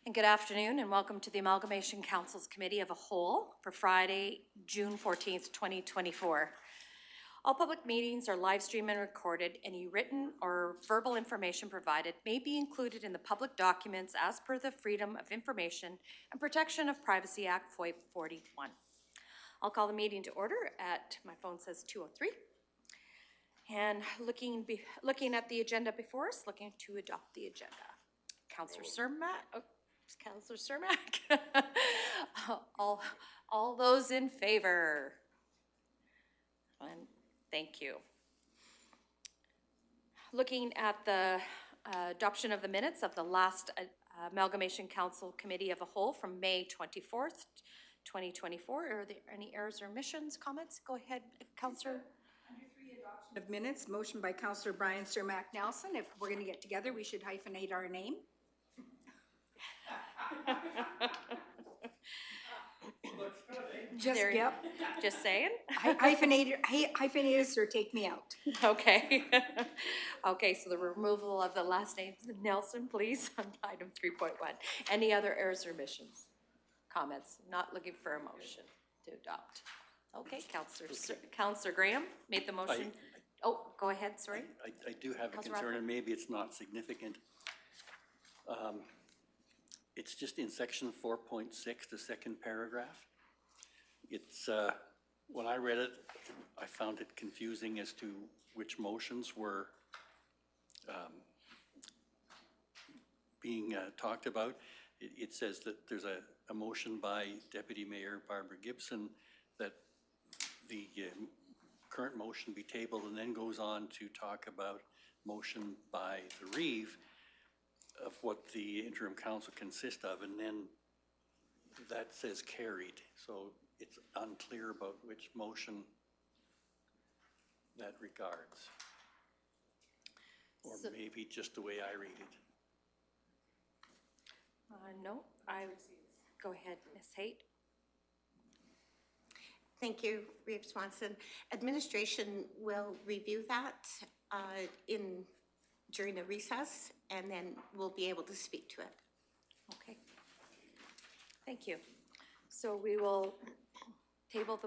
And good afternoon, and welcome to the Amalgamation Council's Committee of a Whole for Friday, June 14th, 2024. All public meetings are live streamed and recorded. Any written or verbal information provided may be included in the public documents as per the Freedom of Information and Protection of Privacy Act 41. I'll call the meeting to order at, my phone says 2:03. And looking at the agenda before us, looking to adopt the agenda. Councillor Cermak, Councillor Cermak. all those in favor? And thank you. Looking at the adoption of the minutes of the last Amalgamation Council Committee of a Whole from May 24th, 2024. Are there any errors or omissions, comments? Go ahead, Councillor. Of minutes, motion by Councillor Brian Cermak Nelson. If we're going to get together, we should hyphenate our name. Just saying. Hyphenators or take me out. Okay. Okay, so the removal of the last name Nelson, please, on item 3.1. Any other errors or omissions? Comments? Not looking for a motion to adopt. Okay, Councillor Graham made the motion. Go ahead, sorry. I do have a concern, and maybe it's not significant. It's just in section 4.6, the second paragraph. It's, when I read it, I found it confusing as to which motions were being talked about. It says that there's a motion by Deputy Mayor Barbara Gibson that the current motion be tabled, and then goes on to talk about motion by the Reeve of what the interim council consists of, and then that says carried. So it's unclear about which motion that regards. Or maybe just the way I read it. No, go ahead, Ms. Haight. Thank you, Reeve Swanson. Administration will review that during the recess, and then we'll be able to speak to it. Okay. Thank you. So we will table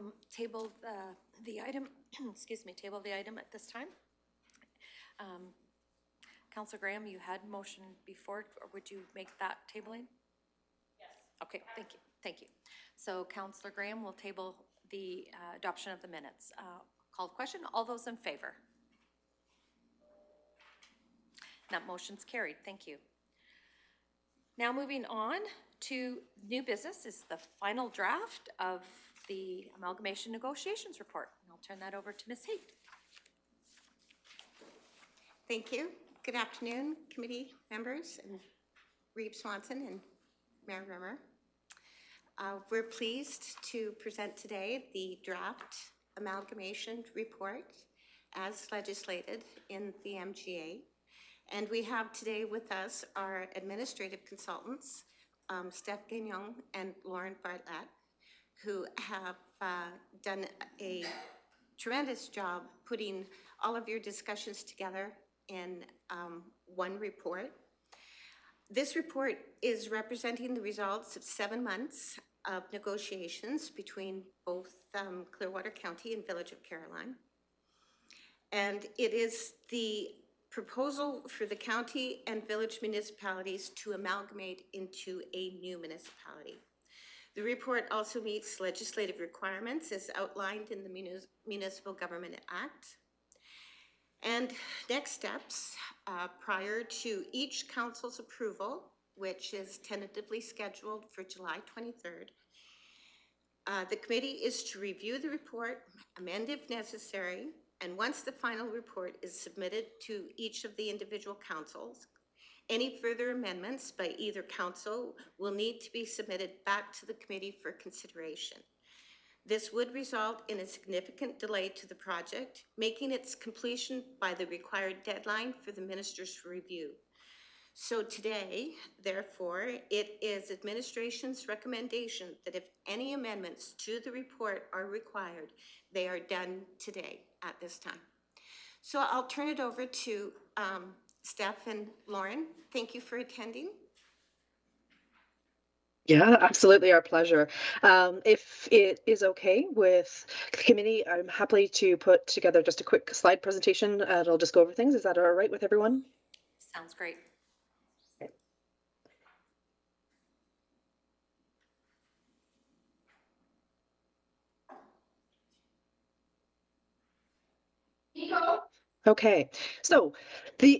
the item. Excuse me. Table the item at this time. Councillor Graham, you had motion before, or would you make that tabling? Yes. Okay. Thank you. Thank you. So Councillor Graham will table the adoption of the minutes. Called question. All those in favor? That motion's carried. Thank you. Now moving on to new business is the final draft of the Amalgamation Negotiations Report. And I'll turn that over to Ms. Haight. Thank you. Good afternoon, committee members, and Reeve Swanson and Mayor Rimmer. We're pleased to present today the draft Amalgamation Report as legislated in the MGA. And we have today with us our administrative consultants, Steph Gagnon and Lauren Bartlett, who have done a tremendous job putting all of your discussions together in one report. This report is representing the results of 7 months of negotiations between both Clearwater County and Village of Caroline. And it is the proposal for the county and village municipalities to amalgamate into a new municipality. The report also meets legislative requirements as outlined in the Municipal Government Act. And next steps, prior to each council's approval, which is tentatively scheduled for July 23rd, the committee is to review the report, amend if necessary, and once the final report is submitted to each of the individual councils, any further amendments by either council will need to be submitted back to the committee for consideration. This would result in a significant delay to the project, making its completion by the required deadline for the ministers for review. So today, therefore, it is administration's recommendation that if any amendments to the report are required, they are done today at this time. So I'll turn it over to Steph and Lauren. Thank you for attending. Yeah, absolutely, our pleasure. If it is okay with the committee, I'm happy to put together just a quick slide presentation. It'll just go over things. Is that all right with everyone? Sounds great. Okay, so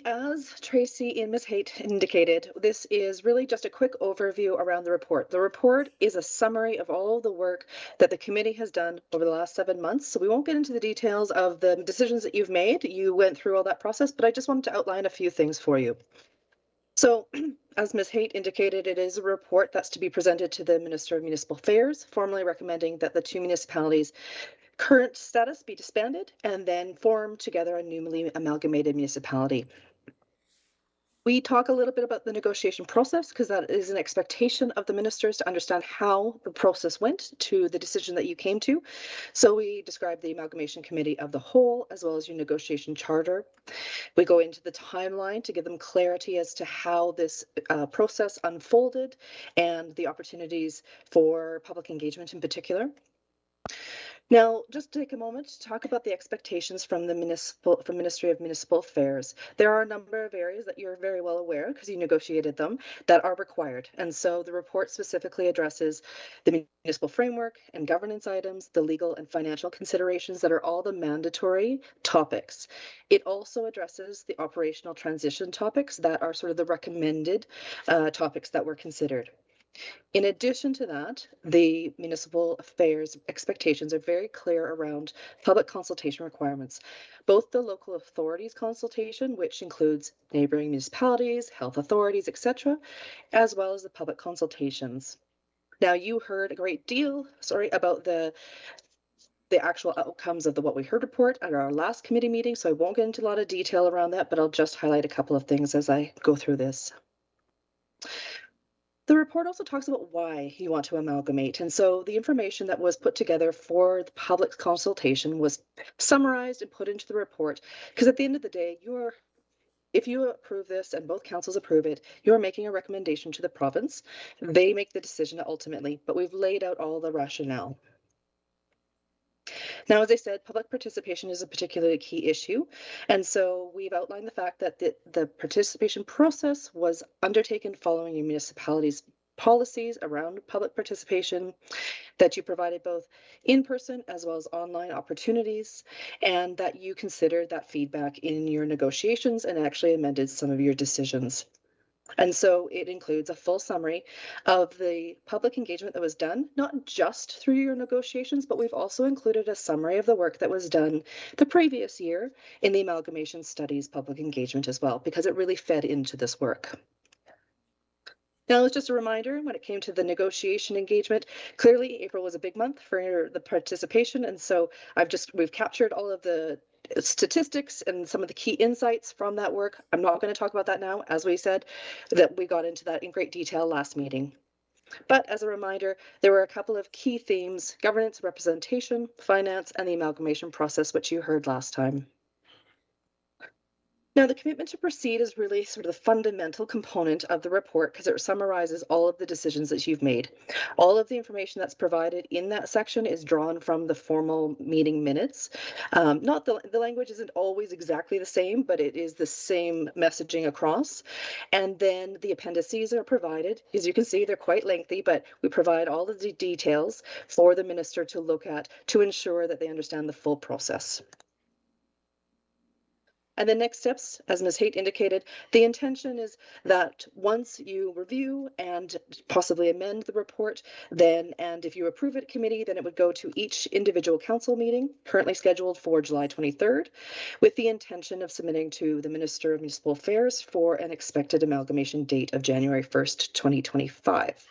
as Tracy and Ms. Haight indicated, this is really just a quick overview around the report. The report is a summary of all the work that the committee has done over the last 7 months. So we won't get into the details of the decisions that you've made. You went through all that process, but I just wanted to outline a few things for you. So, as Ms. Haight indicated, it is a report that's to be presented to the Minister of Municipal Affairs, formally recommending that the two municipalities' current status be disbanded and then form together a newly amalgamated municipality. We talk a little bit about the negotiation process because that is an expectation of the ministers to understand how the process went to the decision that you came to. So we describe the amalgamation committee of the whole as well as your negotiation charter. We go into the timeline to give them clarity as to how this process unfolded and the opportunities for public engagement in particular. Now, just take a moment to talk about the expectations from the Ministry of Municipal Affairs. There are a number of areas that you're very well aware because you negotiated them that are required. And so the report specifically addresses the municipal framework and governance items, the legal and financial considerations that are all the mandatory topics. It also addresses the operational transition topics that are sort of the recommended topics that were considered. In addition to that, the municipal affairs expectations are very clear around public consultation requirements, both the local authorities consultation, which includes neighboring municipalities, health authorities, etc., as well as the public consultations. Now, you heard a great deal, about the actual outcomes of the What We Heard report at our last committee meeting, so I won't get into a lot of detail around that, but I'll just highlight a couple of things as I go through this. The report also talks about why you want to amalgamate. And so the information that was put together for the public consultation was summarized and put into the report. Because at the end of the day, if you approve this and both councils approve it, you're making a recommendation to the province. They make the decision ultimately, but we've laid out all the rationale. Now, as I said, public participation is a particularly key issue. And so we've outlined the fact that the participation process was undertaken following your municipality's policies around public participation, that you provided both in-person as well as online opportunities, and that you considered that feedback in your negotiations and actually amended some of your decisions. And so it includes a full summary of the public engagement that was done, not just through your negotiations, but we've also included a summary of the work that was done the previous year in the amalgamation studies public engagement as well, because it really fed into this work. Now, it's just a reminder when it came to the negotiation engagement, clearly April was a big month for the participation. And so we've captured all of the statistics and some of the key insights from that work. I'm not going to talk about that now, as we said, that we got into that in great detail last meeting. But as a reminder, there were a couple of key themes: governance, representation, finance, and the amalgamation process, which you heard last time. Now, the commitment to proceed is really sort of the fundamental component of the report because it summarizes all of the decisions that you've made. All of the information that's provided in that section is drawn from the formal meeting minutes. Not the language isn't always exactly the same, but it is the same messaging across. And then the appendices are provided. As you can see, they're quite lengthy, but we provide all of the details for the minister to look at to ensure that they understand the full process. And the next steps, as Ms. Haight indicated, the intention is that once you review and possibly amend the report, and if you approve it committee, then it would go to each individual council meeting, currently scheduled for July 23rd, with the intention of submitting to the Minister of Municipal Affairs for an expected amalgamation date of January 1st, 2025.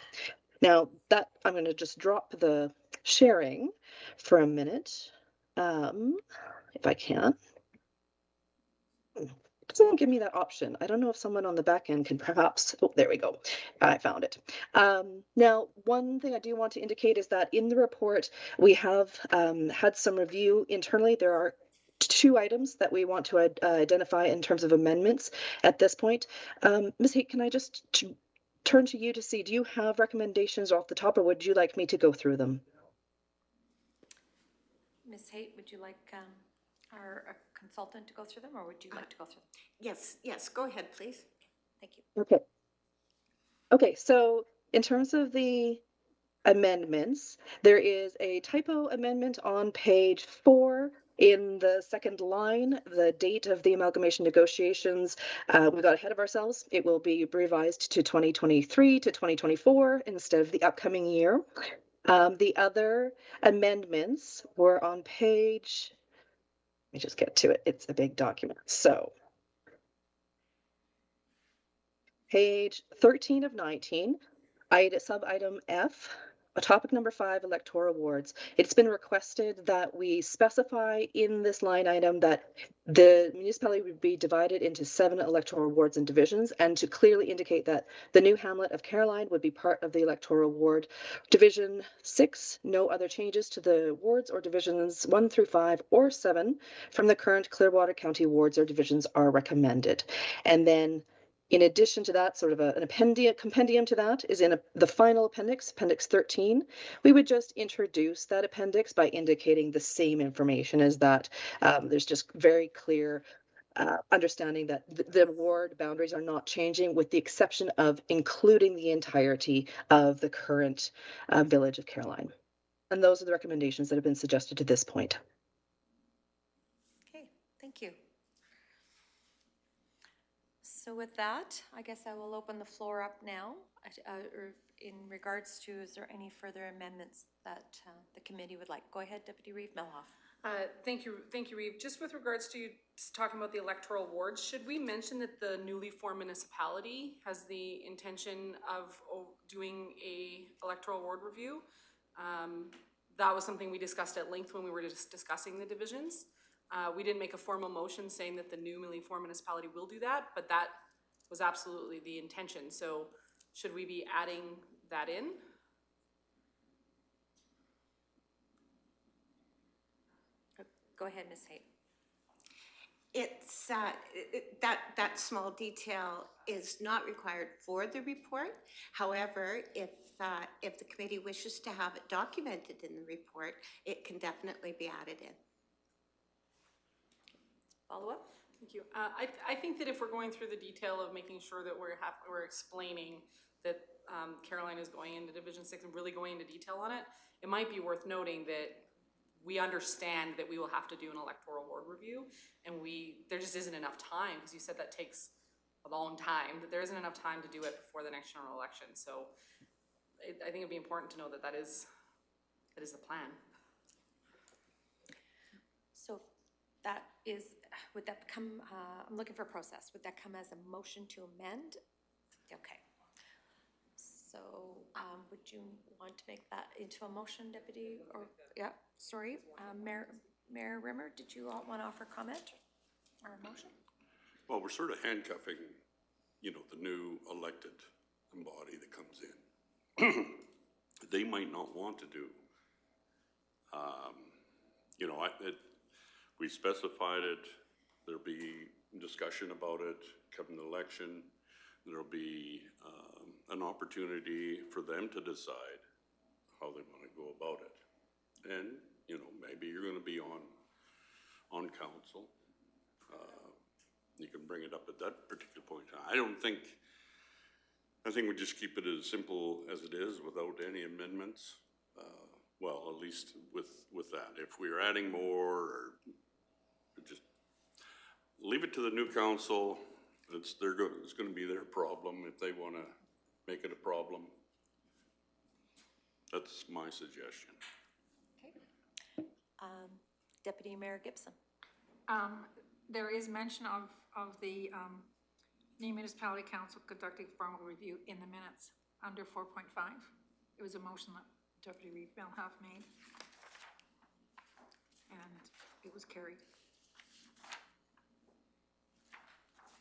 Now, that I'm going to just drop the sharing for a minute, if I can. It doesn't give me that option. I don't know if someone on the back end can perhaps, oh, there we go. I found it. Now, one thing I do want to indicate is that in the report, we have had some review internally. There are 2 items that we want to identify in terms of amendments at this point. Ms. Haight, can I just turn to you to see, do you have recommendations off the top, or would you like me to go through them? Ms. Haight, would you like our consultant to go through them, or would you like to go through them? Yes, go ahead, please. Thank you. Okay. Okay, so in terms of the amendments, there is a typo amendment on page 4 in the second line, the date of the amalgamation negotiations. We got ahead of ourselves. It will be revised to 2023 to 2024 instead of the upcoming year. The other amendments were on page, let me just get to it. It's a big document. So page 13 of 19, sub-item F, topic number 5, electoral wards. It's been requested that we specify in this line item that the municipality would be divided into 7 electoral wards and divisions, and to clearly indicate that the new hamlet of Caroline would be part of the electoral ward. Division 6, no other changes to the wards or divisions 1 through 5 or 7 from the current Clearwater County wards or divisions are recommended. And then in addition to that, sort of an compendium to that is in the final appendix, appendix 13. We would just introduce that appendix by indicating the same information as that. There's just very clear understanding that the ward boundaries are not changing, with the exception of including the entirety of the current village of Caroline. And those are the recommendations that have been suggested to this point. Okay, thank you. So with that, I guess I will open the floor up now. Or in regards to, is there any further amendments that the committee would like? Go ahead, Deputy Reeve Melhoff. Thank you, Reeve. Just with regards to talking about the electoral wards, should we mention that the newly formed municipality has the intention of doing a electoral ward review? That was something we discussed at length when we were just discussing the divisions. We didn't make a formal motion saying that the newly formed municipality will do that, but that was absolutely the intention. So should we be adding that in? Go ahead, Ms. Haight. It's that small detail is not required for the report. However, if the committee wishes to have it documented in the report, it can definitely be added in. Follow up? Thank you. I think that if we're going through the detail of making sure that we're explaining that Caroline is going into Division 6 and really going into detail on it, it might be worth noting that we understand that we will have to do an electoral ward review, and there just isn't enough time, because you said that takes a long time, that there isn't enough time to do it before the next general election. So I think it'd be important to know that that is the plan. So that is, would that come, I'm looking for a process. Would that come as a motion to amend? Okay. So would you want to make that into a motion, Deputy? Or, yeah, sorry. Mayor Rimmer, did you all want to offer comment or a motion? Well, we're sort of handcuffing, the new elected body that comes in. They might not want to do. We specified it. There'll be discussion about it come the election. There'll be an opportunity for them to decide how they want to go about it. And, maybe you're going to be on council. You can bring it up at that particular point in time. I think we just keep it as simple as it is without any amendments. Well, at least with that. If we're adding more, or just leave it to the new council. It's going to be their problem if they want to make it a problem. That's my suggestion. Okay. Deputy Mayor Gibson. There is mention of the new municipality council conducting formal review in the minutes under 4.5. It was a motion that Deputy Reeve Melhoff made, and it was carried.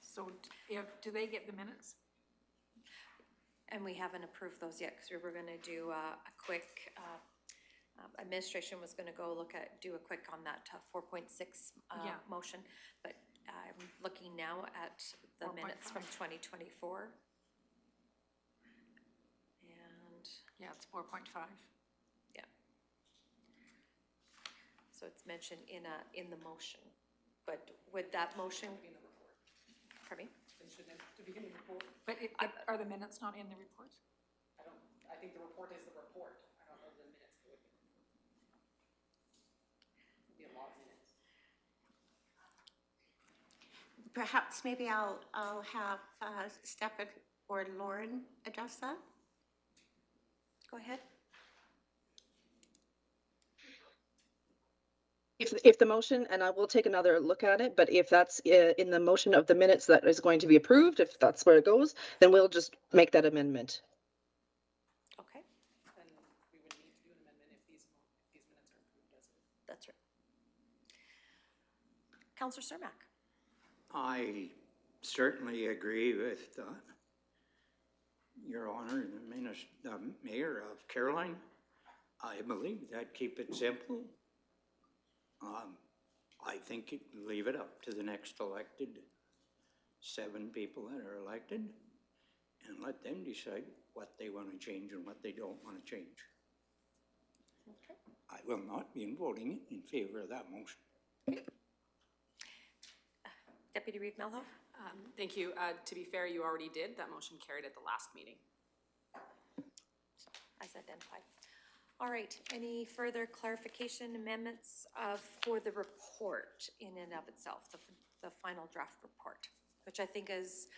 So do they get the minutes? And we haven't approved those yet, because we were going to do a quick, administration was going to go do a quick on that 4.6 motion. But I'm looking now at the minutes from 2024. Yeah, it's 4.5. Yeah. So it's mentioned in the motion, but would that motion? Pardon me? It shouldn't have to be in the report. But are the minutes not in the report? I think the report is the report. I don't know the minutes go with it. It'd be a lot of minutes. Perhaps maybe I'll have Stefan or Lauren address that. Go ahead. If the motion, and I will take another look at it, but if that's in the motion of the minutes that is going to be approved, if that's where it goes, then we'll just make that amendment. Okay, Then we would need to do an amendment if these minutes are approved as is. that's right. Counselor Cermak? I certainly agree with Your Honor, the Mayor of Caroline. I believe that keep it simple. I think leave it up to the next elected 7 people that are elected and let them decide what they want to change and what they don't want to change. Okay. I will not be voting in favor of that motion. Deputy Reeve Melhoff? Thank you. To be fair, you already did. That motion carried at the last meeting. As identified. All right, any further clarification amendments for the report in and of itself, the final draft report, which I think is,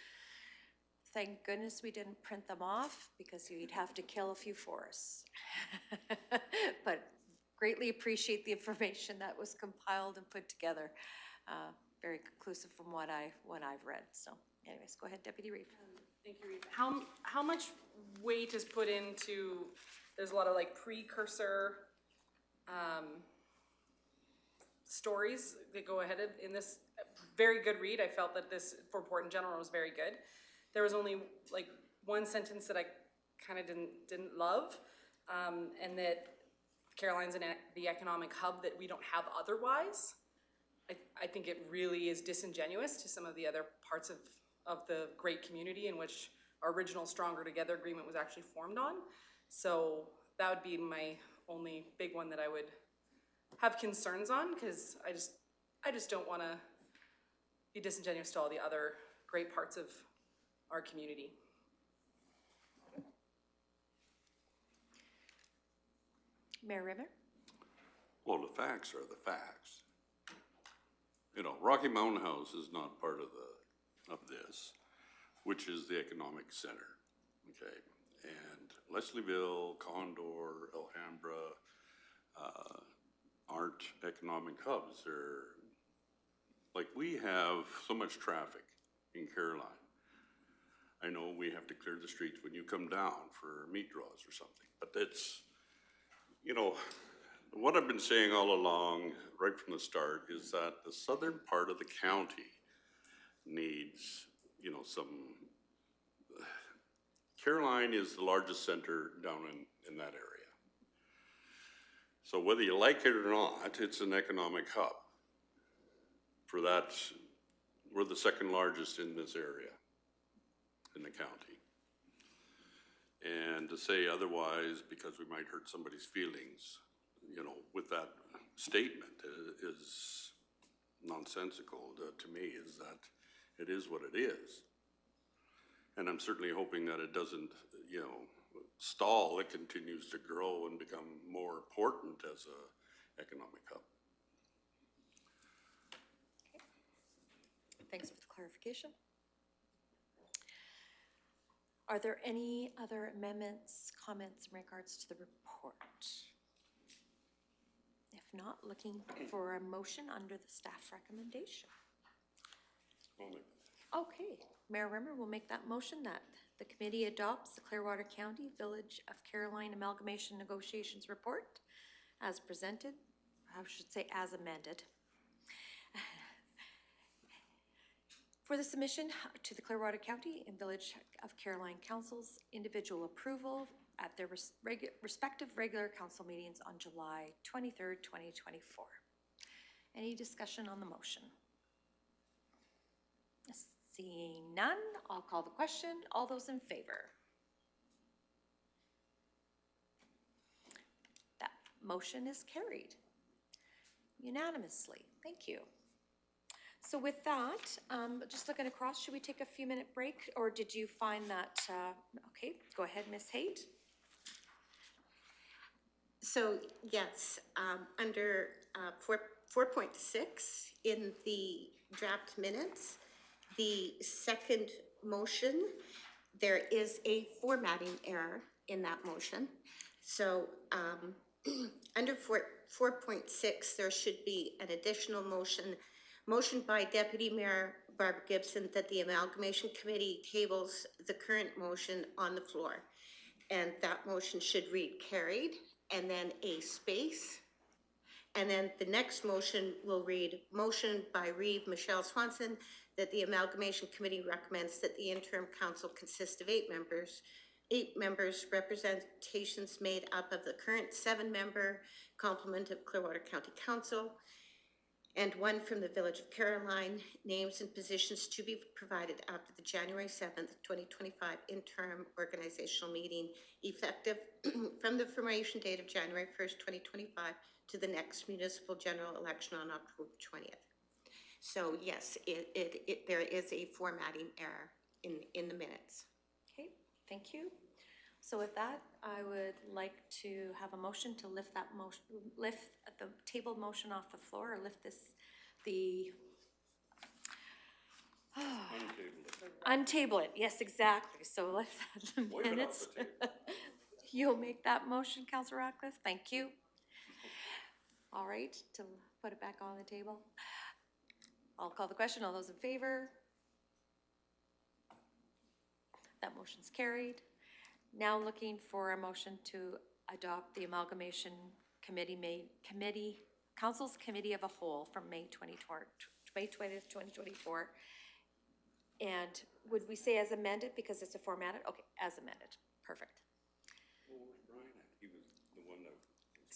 thank goodness we didn't print them off because you'd have to kill a few for us. But greatly appreciate the information that was compiled and put together. Very conclusive from what I've read. So anyways, go ahead, Deputy Reeve. Thank you, Reeve. How much weight is put into, there's a lot of like precursor stories that go ahead in this very good read. I felt that this report in general was very good. There was only like one sentence that I kind of didn't love, and that Caroline's the economic hub that we don't have otherwise. I think it really is disingenuous to some of the other parts of the great community in which our original Stronger Together agreement was actually formed on. So that would be my only big one that I would have concerns on, because I just don't want to be disingenuous to all the other great parts of our community. Mayor Rimmer? Well, the facts are the facts. You know, Rocky Mountain House is not part of this, which is the economic center, okay? And Leslieville, Condor, Alhambra aren't economic hubs. They're, like, we have so much traffic in Caroline. I know we have to clear the streets when you come down for meat draws or something, but that's, you know, what I've been saying all along, right from the start, is that the southern part of the county needs, you know, some, Caroline is the largest center down in that area. So whether you like it or not, it's an economic hub. For that, we're the second largest in this area, in the county. And to say otherwise, because we might hurt somebody's feelings, you know, with that statement is nonsensical to me, is that it is what it is. And I'm certainly hoping that it doesn't, you know, stall. It continues to grow and become more important as a economic hub. Okay. Thanks for the clarification. Are there any other amendments, comments in regards to the report? If not, looking for a motion under the staff recommendation. Okay, Mayor Rimmer will make that motion that the committee adopts the Clearwater County Village of Caroline Amalgamation Negotiations Report as presented, I should say as amended. For the submission to the Clearwater County and Village of Caroline Council's individual approval at their respective regular council meetings on July 23rd, 2024. Any discussion on the motion? Seeing none, I'll call the question. All those in favor? Motion is carried unanimously. Thank you. So with that, just looking across, should we take a few-minute break, or did you find that, okay, go ahead, Ms. Haight. So, yes, under 4.6 in the draft minutes, the second motion, there is a formatting error in that motion. So under 4.6, there should be an additional motion by Deputy Mayor Barbara Gibson that the Amalgamation Committee tables the current motion on the floor. And that motion should read carried, and then a space. And then the next motion will read, motion by Reeve Swanson that the Amalgamation Committee recommends that the interim council consist of 8 members. 8 members, representations made up of the current 7-member complement of Clearwater County Council, and 1 from the Village of Caroline. Names and positions to be provided after the January 7th, 2025 interim organizational meeting, effective from the formation date of January 1st, 2025 to the next municipal general election on October 20th. So yes, there is a formatting error in the minutes. Okay, thank you. So with that, I would like to have a motion to lift that motion, lift the tabled motion off the floor, or lift this, untable it. Yes, exactly. So lift the minutes. You'll make that motion, Councillor Ratcliffe. Thank you. All right, to put it back on the table. I'll call the question. All those in favor? That motion's carried. Now looking for a motion to adopt the Amalgamation Council's Committee of a Whole from May 20th, 2024. And would we say as amended because it's a formatted? Okay, as amended. Perfect. Well, where's Brian at? He was the one that was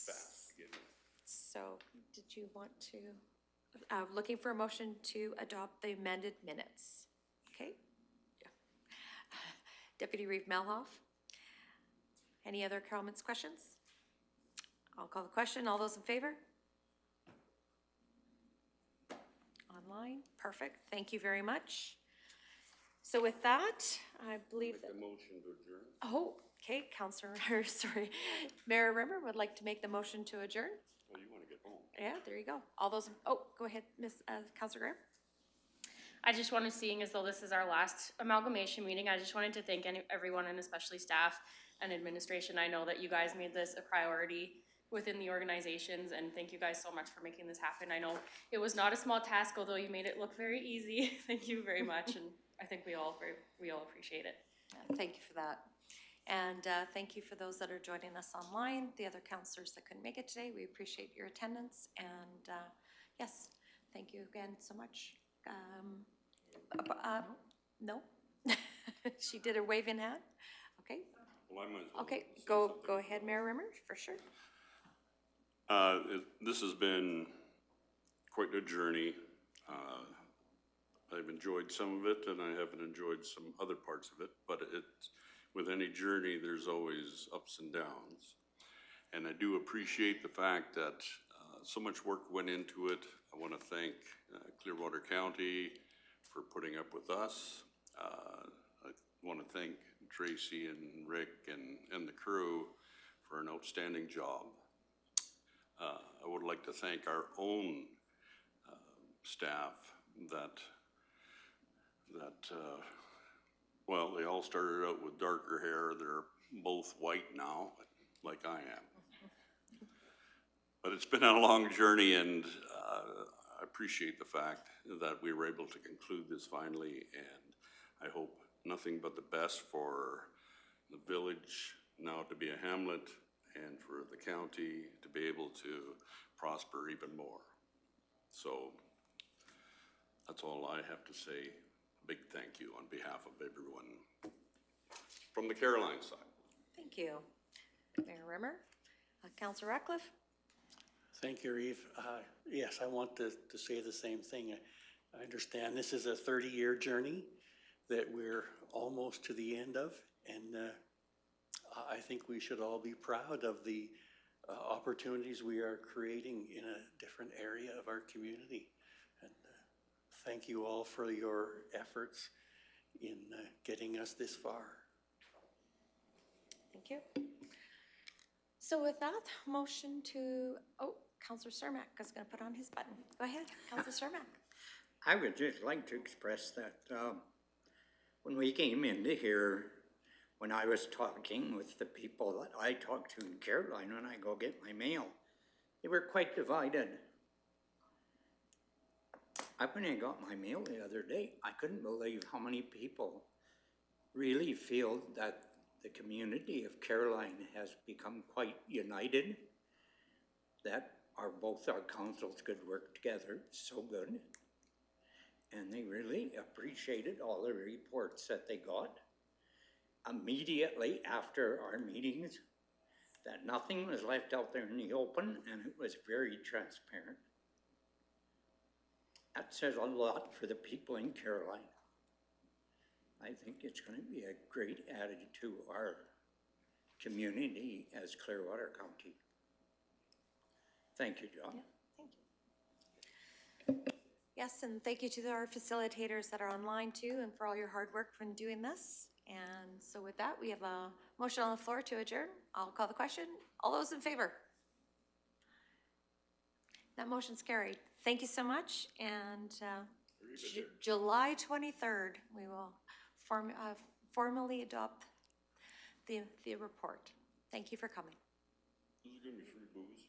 fast to get in. So did you want to, looking for a motion to adopt the amended minutes? Okay. Yeah. Deputy Reeve Melhoff. Any other comments, questions? I'll call the question. All those in favor? Online, perfect. Thank you very much. So with that, I believe that. Make the motion to adjourn. Oh, okay, Councillor, sorry, Mayor Rimmer would like to make the motion to adjourn. Well, you want to get home. Yeah, there you go. All those, oh, go ahead, Councillor Graham. I just wanted, seeing as though this is our last amalgamation meeting, I just wanted to thank everyone, and especially staff and administration. I know that you guys made this a priority within the organizations, and thank you guys so much for making this happen. I know it was not a small task, although you made it look very easy. Thank you very much, and I think we all appreciate it. Thank you for that. And thank you for those that are joining us online, the other councillors that couldn't make it today. We appreciate your attendance, and yes, thank you again so much. No, she did a waving hand. Okay. Well, I might as well Okay, say go something. ahead, Mayor Rimmer, for sure. This has been quite a journey. I've enjoyed some of it, and I haven't enjoyed some other parts of it, but with any journey, there's always ups and downs. And I do appreciate the fact that so much work went into it. I want to thank Clearwater County for putting up with us. I want to thank Tracy and Rick and the crew for an outstanding job. I would like to thank our own staff that well, they all started out with darker hair. They're both white now, like I am. But it's been a long journey, and I appreciate the fact that we were able to conclude this finally, and I hope nothing but the best for the village now to be a hamlet, and for the county to be able to prosper even more. So that's all I have to say. A big thank you on behalf of everyone from the Caroline side. Thank you, Mayor Rimmer. Councillor Ratcliffe. Thank you, Reeve. Yes, I want to say the same thing. I understand this is a 30-year journey that we're almost to the end of, and I think we should all be proud of the opportunities we are creating in a different area of our community. And thank you all for your efforts in getting us this far. Thank you. So with that, motion to, oh, Councillor Cermak is going to put on his button. Go ahead, Councillor Cermak. I would just like to express that when we came into here, when I was talking with the people that I talked to in Caroline when I go get my mail, they were quite divided. When I got my mail the other day, I couldn't believe how many people really feel that the community of Caroline has become quite united, that both our councils could work together so good. And they really appreciated all the reports that they got immediately after our meetings, that nothing was left out there in the open and it was very transparent. That says a lot for the people in Caroline. I think it's going to be a great added to our community as Clearwater County. Thank you, John. Yeah, thank you. Yes, and thank you to our facilitators that are online too, and for all your hard work in doing this. And so with that, we have a motion on the floor to adjourn. I'll call the question. All those in favor? That motion's carried. Thank you so much. And July 23rd, we will formally adopt the report. Thank you for coming. Is it gonna be free booze?